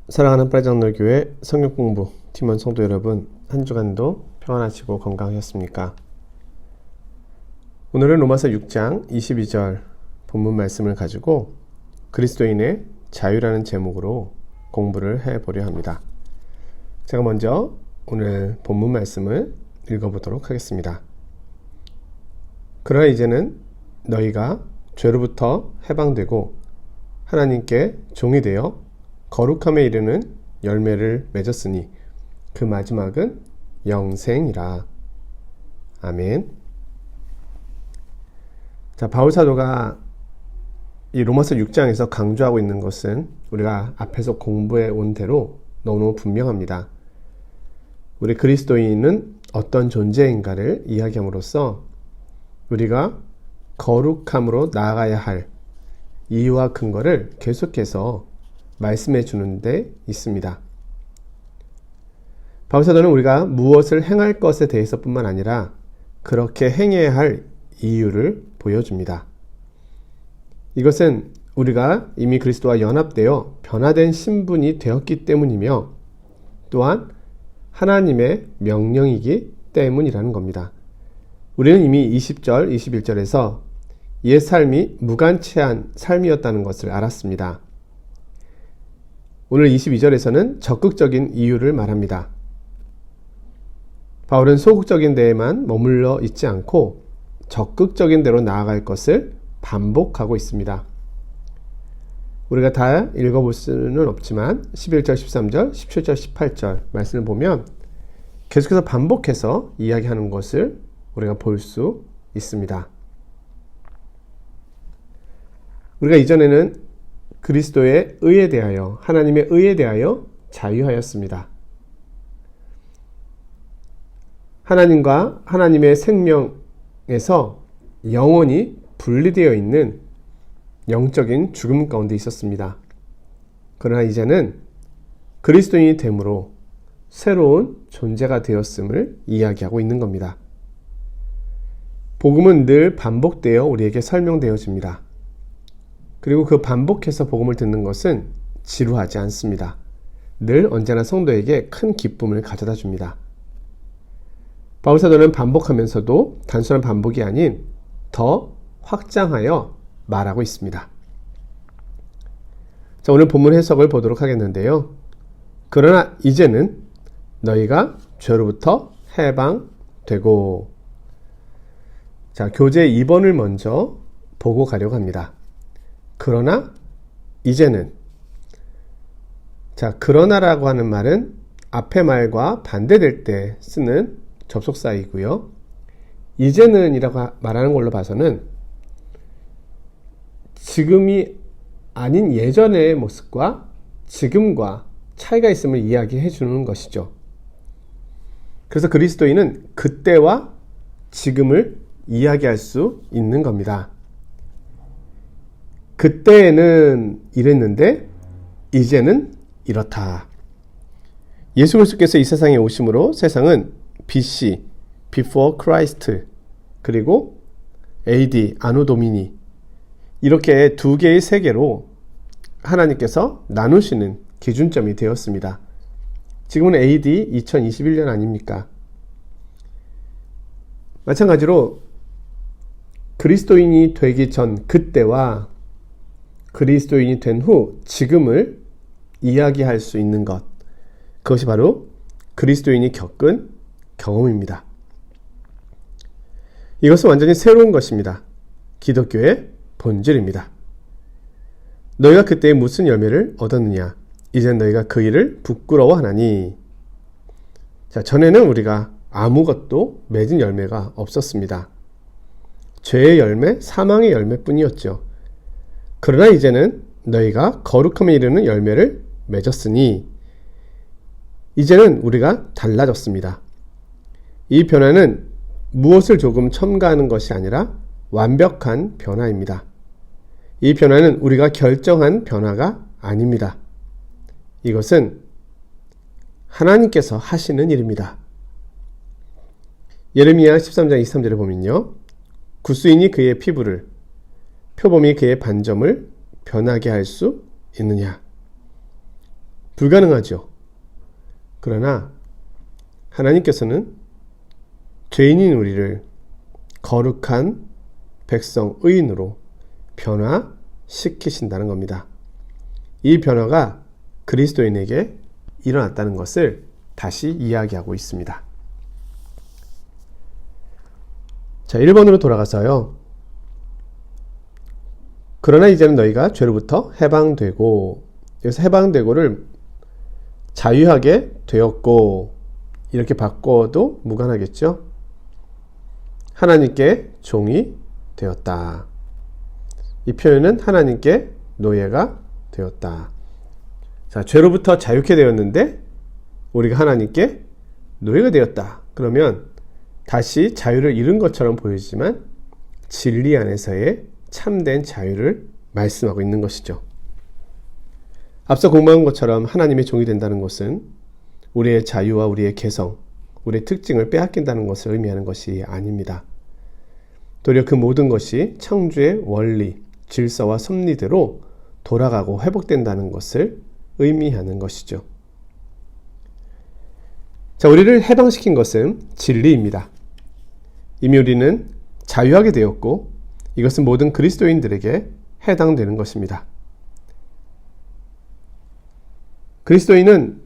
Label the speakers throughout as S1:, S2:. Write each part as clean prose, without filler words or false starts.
S1: 사랑하는 빨장널교회 성경공부 팀원 성도 여러분, 한 주간도 평안하시고 건강하셨습니까? 오늘은 로마서 6장 22절 본문 말씀을 가지고 그리스도인의 자유라는 제목으로 공부를 해보려 합니다. 제가 먼저 오늘 본문 말씀을 읽어보도록 하겠습니다. 그러나 이제는 너희가 죄로부터 해방되고 하나님께 종이 되어 거룩함에 이르는 열매를 맺었으니 그 마지막은 영생이라. 아멘. 자, 바울 사도가 이 로마서 6장에서 강조하고 있는 것은 우리가 앞에서 공부해 온 대로 너무 분명합니다. 우리 그리스도인은 어떤 존재인가를 이야기함으로써 우리가 거룩함으로 나아가야 할 이유와 근거를 계속해서 말씀해 주는 데 있습니다. 바울 사도는 우리가 무엇을 행할 것에 대해서 뿐만 아니라 그렇게 행해야 할 이유를 보여줍니다. 이것은 우리가 이미 그리스도와 연합되어 변화된 신분이 되었기 때문이며 또한 하나님의 명령이기 때문이라는 겁니다. 우리는 이미 20절, 21절에서 옛 삶이 무관체한 삶이었다는 것을 알았습니다. 오늘 22절에서는 적극적인 이유를 말합니다. 바울은 소극적인 데에만 머물러 있지 않고 적극적인 데로 나아갈 것을 반복하고 있습니다. 우리가 다 읽어볼 수는 없지만 11절, 13절, 17절, 18절 말씀을 보면 계속해서 반복해서 이야기하는 것을 우리가 볼 수 있습니다. 우리가 이전에는 그리스도의 의에 대하여, 하나님의 의에 대하여 자유하였습니다. 하나님과 하나님의 생명에서 영원히 분리되어 있는 영적인 죽음 가운데 있었습니다. 그러나 이제는 그리스도인이 됨으로 새로운 존재가 되었음을 이야기하고 있는 겁니다. 복음은 늘 반복되어 우리에게 설명되어집니다. 그리고 그 반복해서 복음을 듣는 것은 지루하지 않습니다. 늘 언제나 성도에게 큰 기쁨을 가져다 줍니다. 바울 사도는 반복하면서도 단순한 반복이 아닌 더 확장하여 말하고 있습니다. 자, 오늘 본문 해석을 보도록 하겠는데요. 그러나 이제는 너희가 죄로부터 해방되고. 자, 교재 2번을 먼저 보고 가려고 합니다. 그러나 이제는. 자, 그러나라고 하는 말은 앞의 말과 반대될 때 쓰는 접속사이고요. 이제는 이라고 말하는 걸로 봐서는 지금이 아닌 예전의 모습과 지금과 차이가 있음을 이야기해 주는 것이죠. 그래서 그리스도인은 그때와 지금을 이야기할 수 있는 겁니다. 그때는 이랬는데 이제는 이렇다. 예수 그리스도께서 이 세상에 오심으로 세상은 BC, Before Christ, 그리고 AD, Anno Domini, 이렇게 두 개의 세계로 하나님께서 나누시는 기준점이 되었습니다. 지금은 AD 2021년 아닙니까? 마찬가지로 그리스도인이 되기 전 그때와 그리스도인이 된 후 지금을 이야기할 수 있는 것, 그것이 바로 그리스도인이 겪은 경험입니다. 이것은 완전히 새로운 것입니다. 기독교의 본질입니다. 너희가 그때 무슨 열매를 얻었느냐? 이젠 너희가 그 일을 부끄러워하나니. 자, 전에는 우리가 아무것도 맺은 열매가 없었습니다. 죄의 열매, 사망의 열매뿐이었죠. 그러나 이제는 너희가 거룩함에 이르는 열매를 맺었으니, 이제는 우리가 달라졌습니다. 이 변화는 무엇을 조금 첨가하는 것이 아니라 완벽한 변화입니다. 이 변화는 우리가 결정한 변화가 아닙니다. 이것은 하나님께서 하시는 일입니다. 예레미야 13장 23절에 보면요, 구수인이 그의 피부를, 표범이 그의 반점을 변하게 할 수 있느냐. 불가능하죠. 그러나 하나님께서는 죄인인 우리를 거룩한 백성, 의인으로 변화시키신다는 겁니다. 이 변화가 그리스도인에게 일어났다는 것을 다시 이야기하고 있습니다. 자, 1번으로 돌아가서요. 그러나 이제는 너희가 죄로부터 해방되고, 여기서 해방되고를 자유하게 되었고 이렇게 바꿔도 무관하겠죠. 하나님께 종이 되었다. 이 표현은 하나님께 노예가 되었다. 자, 죄로부터 자유케 되었는데 우리가 하나님께 노예가 되었다. 그러면 다시 자유를 잃은 것처럼 보이지만 진리 안에서의 참된 자유를 말씀하고 있는 것이죠. 앞서 공부한 것처럼 하나님의 종이 된다는 것은 우리의 자유와 우리의 개성, 우리의 특징을 빼앗긴다는 것을 의미하는 것이 아닙니다. 도리어 그 모든 것이 창조의 원리, 질서와 섭리대로 돌아가고 회복된다는 것을 의미하는 것이죠. 자, 우리를 해방시킨 것은 진리입니다. 이미 우리는 자유하게 되었고 이것은 모든 그리스도인들에게 해당되는 것입니다. 그리스도인은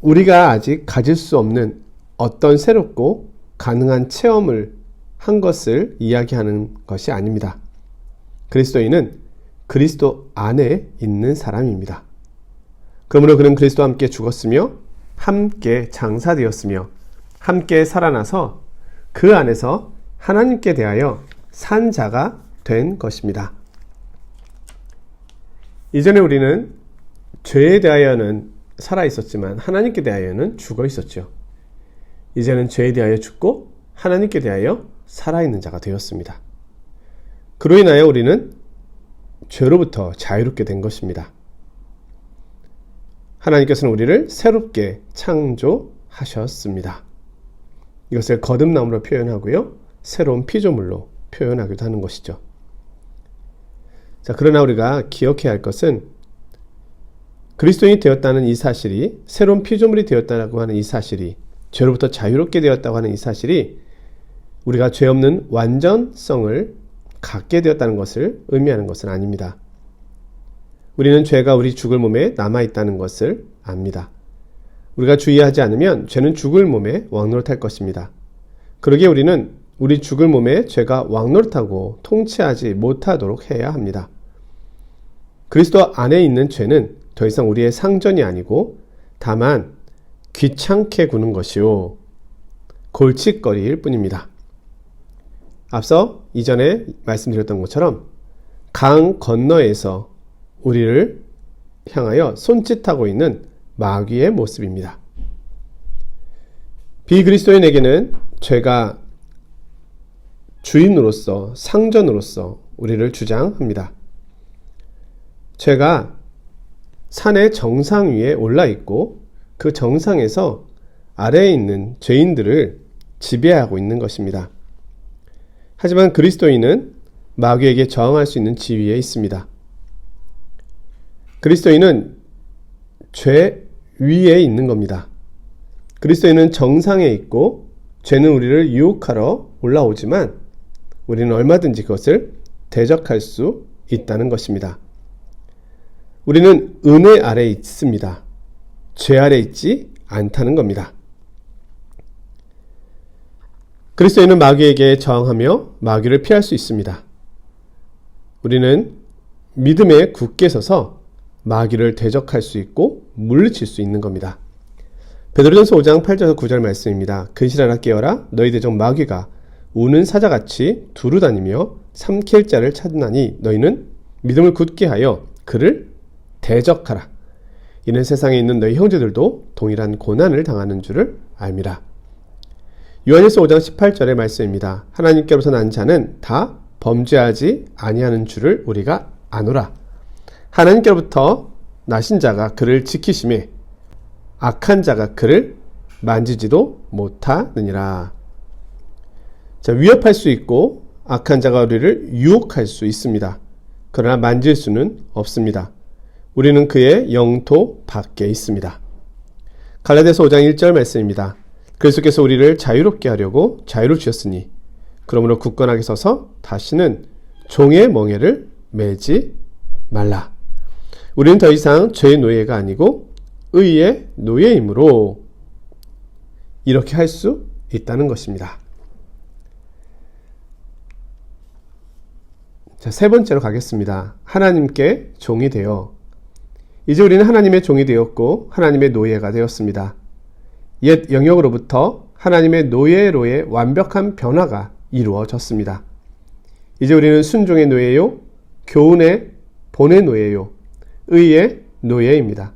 S1: 우리가 아직 가질 수 없는 어떤 새롭고 가능한 체험을 한 것을 이야기하는 것이 아닙니다. 그리스도인은 그리스도 안에 있는 사람입니다. 그러므로 그는 그리스도와 함께 죽었으며 함께 장사되었으며 함께 살아나서 그 안에서 하나님께 대하여 산 자가 된 것입니다. 이전에 우리는 죄에 대하여는 살아 있었지만 하나님께 대하여는 죽어 있었죠. 이제는 죄에 대하여 죽고 하나님께 대하여 살아있는 자가 되었습니다. 그로 인하여 우리는 죄로부터 자유롭게 된 것입니다. 하나님께서는 우리를 새롭게 창조하셨습니다. 이것을 거듭남으로 표현하고요, 새로운 피조물로 표현하기도 하는 것이죠. 자, 그러나 우리가 기억해야 할 것은 그리스도인이 되었다는 이 사실이, 새로운 피조물이 되었다고 하는 이 사실이, 죄로부터 자유롭게 되었다고 하는 이 사실이 우리가 죄 없는 완전성을 갖게 되었다는 것을 의미하는 것은 아닙니다. 우리는 죄가 우리 죽을 몸에 남아있다는 것을 압니다. 우리가 주의하지 않으면 죄는 죽을 몸에 왕노릇할 것입니다. 그러기에 우리는 우리 죽을 몸에 죄가 왕노릇하고 통치하지 못하도록 해야 합니다. 그리스도 안에 있는 죄는 더 이상 우리의 상전이 아니고 다만 귀찮게 구는 것이요, 골칫거리일 뿐입니다. 앞서 이전에 말씀드렸던 것처럼 강 건너에서 우리를 향하여 손짓하고 있는 마귀의 모습입니다. 비그리스도인에게는 죄가 주인으로서, 상전으로서 우리를 주장합니다. 죄가 산의 정상 위에 올라 있고 그 정상에서 아래에 있는 죄인들을 지배하고 있는 것입니다. 하지만 그리스도인은 마귀에게 저항할 수 있는 지위에 있습니다. 그리스도인은 죄 위에 있는 겁니다. 그리스도인은 정상에 있고 죄는 우리를 유혹하러 올라오지만 우리는 얼마든지 그것을 대적할 수 있다는 것입니다. 우리는 은혜 아래에 있습니다. 죄 아래에 있지 않다는 겁니다. 그리스도인은 마귀에게 저항하며 마귀를 피할 수 있습니다. 우리는 믿음에 굳게 서서 마귀를 대적할 수 있고 물리칠 수 있는 겁니다. 베드로전서 5장 8절에서 9절 말씀입니다. 근실하라 깨어라, 너희 대적 마귀가 우는 사자같이 두루다니며 삼킬 자를 찾으나니 너희는 믿음을 굳게 하여 그를 대적하라. 이는 세상에 있는 너희 형제들도 동일한 고난을 당하는 줄을 알미라. 요한일서 5장 18절의 말씀입니다. 하나님께로부터 난 자는 다 범죄하지 아니하는 줄을 우리가 아노라. 하나님께로부터 나신 자가 그를 지키심에 악한 자가 그를 만지지도 못하느니라. 자, 위협할 수 있고 악한 자가 우리를 유혹할 수 있습니다. 그러나 만질 수는 없습니다. 우리는 그의 영토 밖에 있습니다. 갈라디아서 5장 1절 말씀입니다. 그리스도께서 우리를 자유롭게 하려고 자유를 주셨으니 그러므로 굳건하게 서서 다시는 종의 멍에를 매지 말라. 우리는 더 이상 죄의 노예가 아니고 의의 노예이므로 이렇게 할 수 있다는 것입니다. 자, 세 번째로 가겠습니다. 하나님께 종이 되어. 이제 우리는 하나님의 종이 되었고 하나님의 노예가 되었습니다. 옛 영역으로부터 하나님의 노예로의 완벽한 변화가 이루어졌습니다. 이제 우리는 순종의 노예요, 교훈의 본의 노예요, 의의 노예입니다.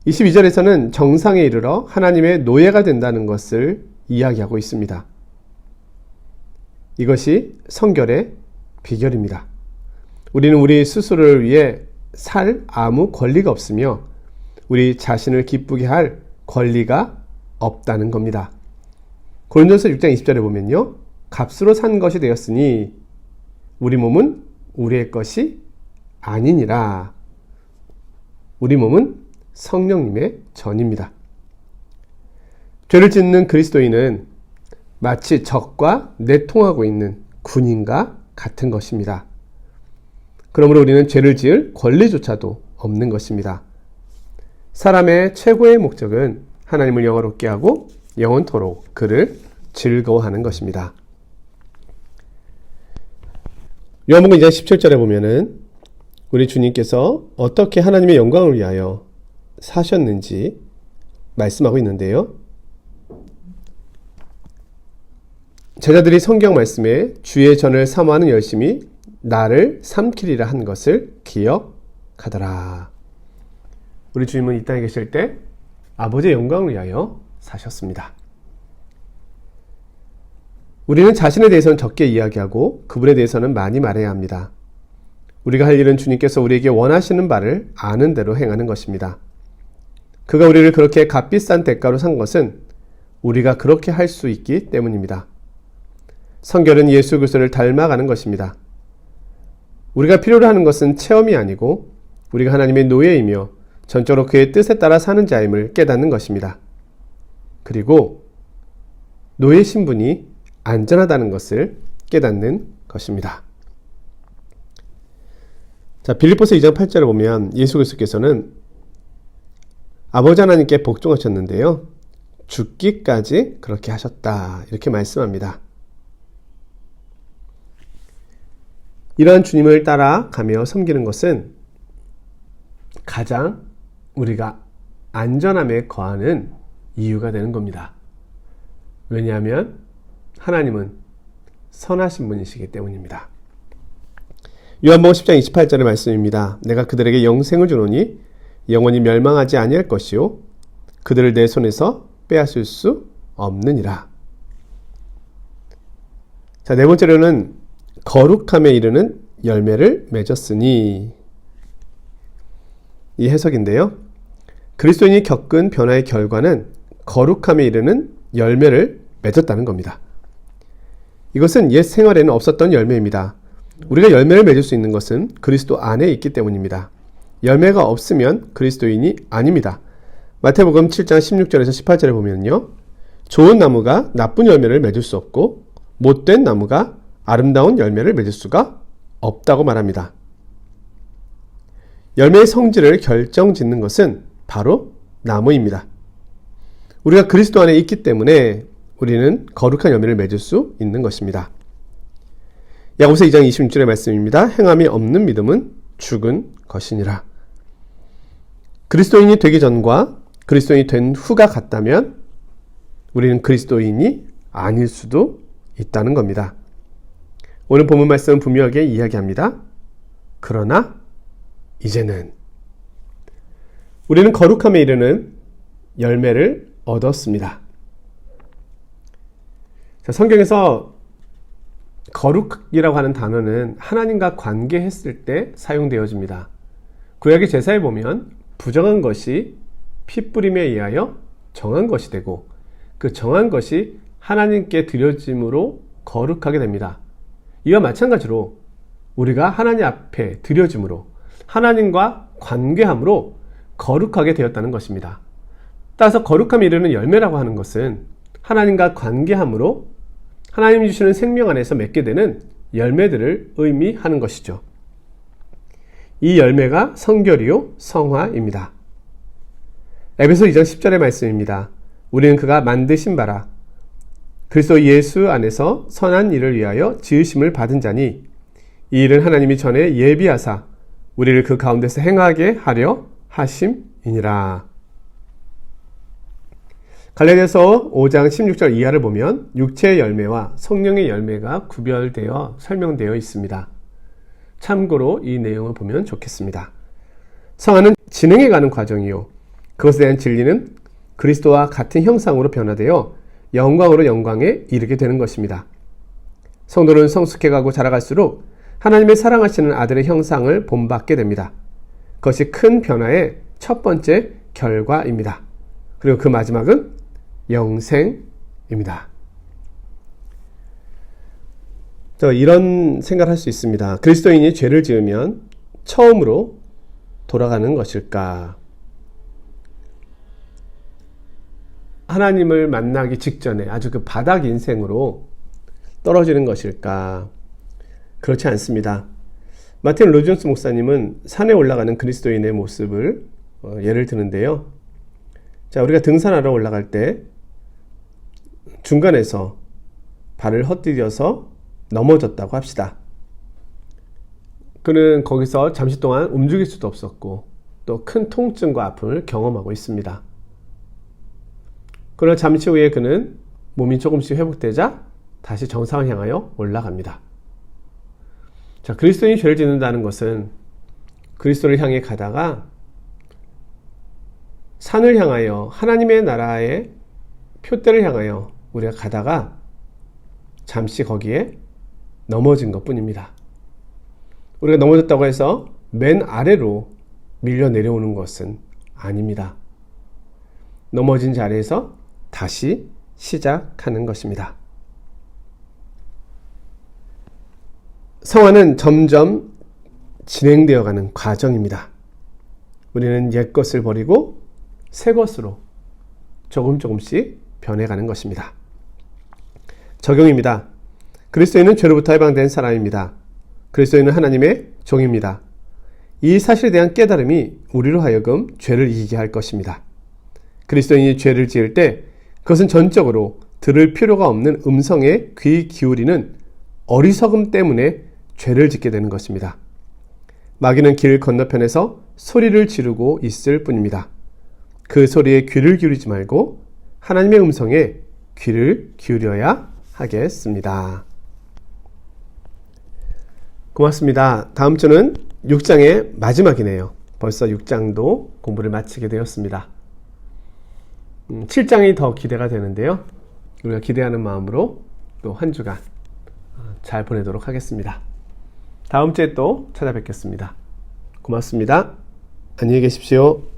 S1: 22절에서는 정상에 이르러 하나님의 노예가 된다는 것을 이야기하고 있습니다. 이것이 성결의 비결입니다. 우리는 우리 스스로를 위해 살 아무 권리가 없으며 우리 자신을 기쁘게 할 권리가 없다는 겁니다. 고린도서 6장 20절에 보면요, 값으로 산 것이 되었으니 우리 몸은 우리의 것이 아니니라. 우리 몸은 성령님의 전입니다. 죄를 짓는 그리스도인은 마치 적과 내통하고 있는 군인과 같은 것입니다. 그러므로 우리는 죄를 지을 권리조차도 없는 것입니다. 사람의 최고의 목적은 하나님을 영화롭게 하고 영원토록 그를 즐거워하는 것입니다. 요한복음 2장 17절에 보면은 우리 주님께서 어떻게 하나님의 영광을 위하여 사셨는지 말씀하고 있는데요. 제자들이 성경 말씀에 주의 전을 사모하는 열심이 나를 삼키리라 한 것을 기억하더라. 우리 주님은 이 땅에 계실 때 아버지의 영광을 위하여 사셨습니다. 우리는 자신에 대해서는 적게 이야기하고 그분에 대해서는 많이 말해야 합니다. 우리가 할 일은 주님께서 우리에게 원하시는 바를 아는 대로 행하는 것입니다. 그가 우리를 그렇게 값비싼 대가로 산 것은 우리가 그렇게 할 수 있기 때문입니다. 성결은 예수 그리스도를 닮아가는 것입니다. 우리가 필요로 하는 것은 체험이 아니고 우리가 하나님의 노예이며 전적으로 그의 뜻에 따라 사는 자임을 깨닫는 것입니다. 그리고 노예 신분이 안전하다는 것을 깨닫는 것입니다. 자, 빌립보서 2장 8절을 보면 예수 그리스도께서는 아버지 하나님께 복종하셨는데요, 죽기까지 그렇게 하셨다, 이렇게 말씀합니다. 이러한 주님을 따라가며 섬기는 것은 가장 우리가 안전함에 거하는 이유가 되는 겁니다. 왜냐하면 하나님은 선하신 분이시기 때문입니다. 요한복음 10장 28절의 말씀입니다. 내가 그들에게 영생을 주노니 영원히 멸망하지 아니할 것이요 그들을 내 손에서 빼앗을 수 없느니라. 자, 네 번째로는 거룩함에 이르는 열매를 맺었으니, 이 해석인데요. 그리스도인이 겪은 변화의 결과는 거룩함에 이르는 열매를 맺었다는 겁니다. 이것은 옛 생활에는 없었던 열매입니다. 우리가 열매를 맺을 수 있는 것은 그리스도 안에 있기 때문입니다. 열매가 없으면 그리스도인이 아닙니다. 마태복음 7장 16절에서 18절에 보면요, 좋은 나무가 나쁜 열매를 맺을 수 없고 못된 나무가 아름다운 열매를 맺을 수가 없다고 말합니다. 열매의 성질을 결정짓는 것은 바로 나무입니다. 우리가 그리스도 안에 있기 때문에 우리는 거룩한 열매를 맺을 수 있는 것입니다. 야고보서 2장 26절의 말씀입니다. 행함이 없는 믿음은 죽은 것이니라. 그리스도인이 되기 전과 그리스도인이 된 후가 같다면 우리는 그리스도인이 아닐 수도 있다는 겁니다. 오늘 본문 말씀은 분명하게 이야기합니다. 그러나 이제는 우리는 거룩함에 이르는 열매를 얻었습니다. 자, 성경에서 거룩이라고 하는 단어는 하나님과 관계했을 때 사용되어집니다. 구약의 제사에 보면 부정한 것이 핏부림에 의하여 정한 것이 되고 그 정한 것이 하나님께 드려짐으로 거룩하게 됩니다. 이와 마찬가지로 우리가 하나님 앞에 드려짐으로 하나님과 관계함으로 거룩하게 되었다는 것입니다. 따라서 거룩함에 이르는 열매라고 하는 것은 하나님과 관계함으로 하나님이 주시는 생명 안에서 맺게 되는 열매들을 의미하는 것이죠. 이 열매가 성결이요 성화입니다. 에베소 2장 10절의 말씀입니다. 우리는 그가 만드신 바라 그리스도 예수 안에서 선한 일을 위하여 지으심을 받은 자니 이 일은 하나님이 전에 예비하사 우리를 그 가운데서 행하게 하려 하심이니라. 갈라디아서 5장 16절 이하를 보면 육체의 열매와 성령의 열매가 구별되어 설명되어 있습니다. 참고로 이 내용을 보면 좋겠습니다. 성화는 진행해가는 과정이요. 그것에 대한 진리는 그리스도와 같은 형상으로 변화되어 영광으로 영광에 이르게 되는 것입니다. 성도는 성숙해가고 자라갈수록 하나님의 사랑하시는 아들의 형상을 본받게 됩니다. 그것이 큰 변화의 첫 번째 결과입니다. 그리고 그 마지막은 영생입니다. 이런 생각을 할 수 있습니다. 그리스도인이 죄를 지으면 처음으로 돌아가는 것일까? 하나님을 만나기 직전에 아주 그 바닥 인생으로 떨어지는 것일까? 그렇지 않습니다. 마틴 로준스 목사님은 산에 올라가는 그리스도인의 모습을 예를 드는데요. 자, 우리가 등산하러 올라갈 때 중간에서 발을 헛디뎌서 넘어졌다고 합시다. 그는 거기서 잠시 동안 움직일 수도 없었고 또 큰 통증과 아픔을 경험하고 있습니다. 그러나 잠시 후에 그는 몸이 조금씩 회복되자 다시 정상을 향하여 올라갑니다. 자, 그리스도인이 죄를 짓는다는 것은 그리스도를 향해 가다가 산을 향하여 하나님의 나라의 표대를 향하여 우리가 가다가 잠시 거기에 넘어진 것 뿐입니다. 우리가 넘어졌다고 해서 맨 아래로 밀려 내려오는 것은 아닙니다. 넘어진 자리에서 다시 시작하는 것입니다. 성화는 점점 진행되어가는 과정입니다. 우리는 옛 것을 버리고 새 것으로 조금씩 변해가는 것입니다. 적용입니다. 그리스도인은 죄로부터 해방된 사람입니다. 그리스도인은 하나님의 종입니다. 이 사실에 대한 깨달음이 우리로 하여금 죄를 이기게 할 것입니다. 그리스도인이 죄를 지을 때 그것은 전적으로 들을 필요가 없는 음성에 귀 기울이는 어리석음 때문에 죄를 짓게 되는 것입니다. 마귀는 길 건너편에서 소리를 지르고 있을 뿐입니다. 그 소리에 귀를 기울이지 말고 하나님의 음성에 귀를 기울여야 하겠습니다. 고맙습니다. 다음 주는 6장의 마지막이네요. 벌써 6장도 공부를 마치게 되었습니다. 7장이 더 기대가 되는데요. 우리가 기대하는 마음으로 또 한 주간 잘 보내도록 하겠습니다. 다음 주에 또 찾아뵙겠습니다. 고맙습니다. 안녕히 계십시오.